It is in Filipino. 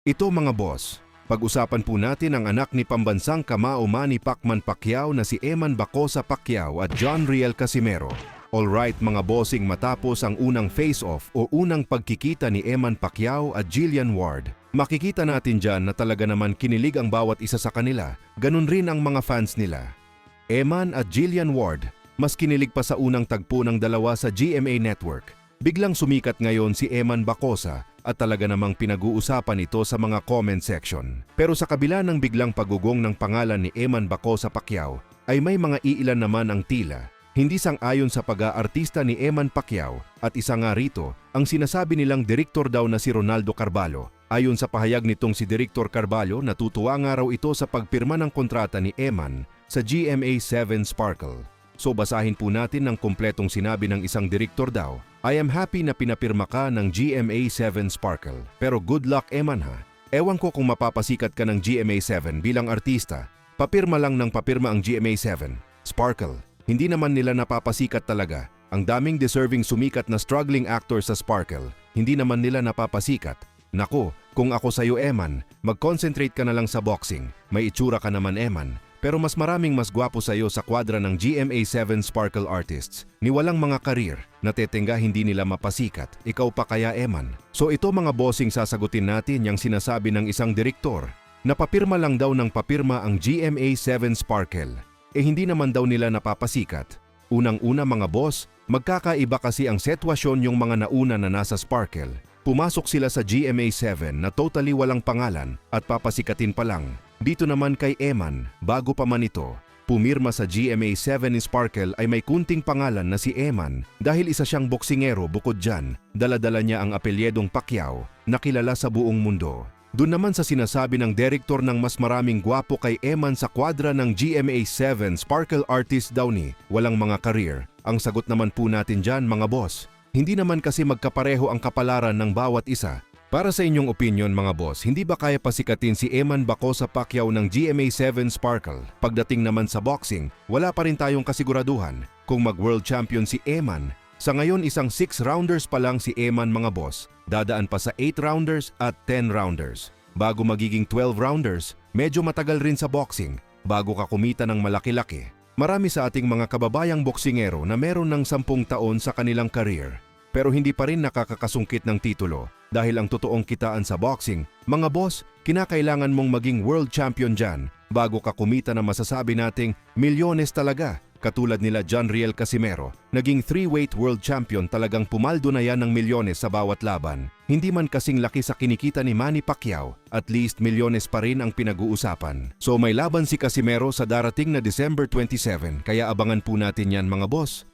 Ito mga boss, pag-usapan po natin ang anak ni pambansang kamao Manny Pacman Pacquiao na si Eman Bacosa Pacquiao at John Riel Casimero. Alright mga bossing, matapos ang unang face-off o unang pagkikita ni Eman Pacquiao at Jillian Ward, makikita natin dyan na talaga naman kinilig ang bawat isa sa kanila, ganun rin ang mga fans nila. Eman at Jillian Ward, mas kinilig pa sa unang tagpo ng dalawa sa GMA Network. Biglang sumikat ngayon si Eman Bacosa at talaga namang pinag-uusapan ito sa mga comment section. Pero sa kabila ng biglang pagugong ng pangalan ni Eman Bacosa Pacquiao, ay may mga iilan naman ang tila hindi sang-ayon sa pag-aartista ni Eman Pacquiao, at isa nga rito ang sinasabi nilang direktor daw na si Ronaldo Carvalho. Ayon sa pahayag nitong si Direktor Carvalho, natutuwa nga raw ito sa pagpirma ng kontrata ni Eman sa GMA7 Sparkle. So basahin po natin ang kumpletong sinabi ng isang direktor daw. I am happy na pinapirma ka ng GMA7 Sparkle. Pero good luck Eman ha. Ewan ko kung mapapasikat ka ng GMA7 bilang artista. Papirma lang ng papirma ang GMA7 Sparkle. Hindi naman nila napapasikat talaga. Ang daming deserving sumikat na struggling actor sa Sparkle. Hindi naman nila napapasikat. Nako, kung ako sa'yo Eman, mag-concentrate ka na lang sa boxing. May itsura ka naman Eman. Pero mas maraming mas gwapo sa'yo sa kwadra ng GMA7 Sparkle artists. Ni walang mga karir, natetengga hindi nila mapasikat. Ikaw pa kaya Eman? So ito mga bossing, sasagutin natin yung sinasabi ng isang direktor na papirma lang daw ng papirma ang GMA7 Sparkle. Hindi naman daw nila napapasikat. Unang-una mga boss, magkakaiba kasi ang sitwasyon yung mga nauna na nasa Sparkle. Pumasok sila sa GMA7 na totally walang pangalan at papasikatin pa lang. Dito naman kay Eman, bago pa man ito, pumirma sa GMA7 Sparkle ay may kunting pangalan na si Eman dahil isa siyang boksingero. Bukod dyan, dala-dala niya ang apelyedong Pacquiao na kilala sa buong mundo. Doon naman sa sinasabi ng direktor ng mas maraming gwapo kay Eman sa kwadra ng GMA7 Sparkle artist daw ni walang mga career. Ang sagot naman po natin dyan mga boss, hindi naman kasi magkapareho ang kapalaran ng bawat isa. Para sa inyong opinion mga boss, hindi ba kaya pasikatin si Eman Bacosa Pacquiao ng GMA7 Sparkle? Pagdating naman sa boxing, wala pa rin tayong kasiguraduhan kung mag-world champion si Eman. Sa ngayon isang 6-rounders pa lang si Eman mga boss, dadaan pa sa 8-rounders at 10-rounders. Bago magiging 12-rounders, medyo matagal rin sa boxing bago ka kumita ng malaki-laki. Marami sa ating mga kababayang boksingero na meron ng 10 taon sa kanilang career, pero hindi pa rin nakakasungkit ng titulo. Dahil ang totoong kitaan sa boxing, mga boss, kinakailangan mong maging world champion dyan bago ka kumita na masasabi nating milyones talaga. Katulad nila John Riel Casimero, naging 3-weight world champion, talagang pumaldo na yan ng milyones sa bawat laban. Hindi man kasing laki sa kinikita ni Manny Pacquiao, at least milyones pa rin ang pinag-uusapan. So may laban si Casimero sa darating na December 27, kaya abangan po natin yan mga boss.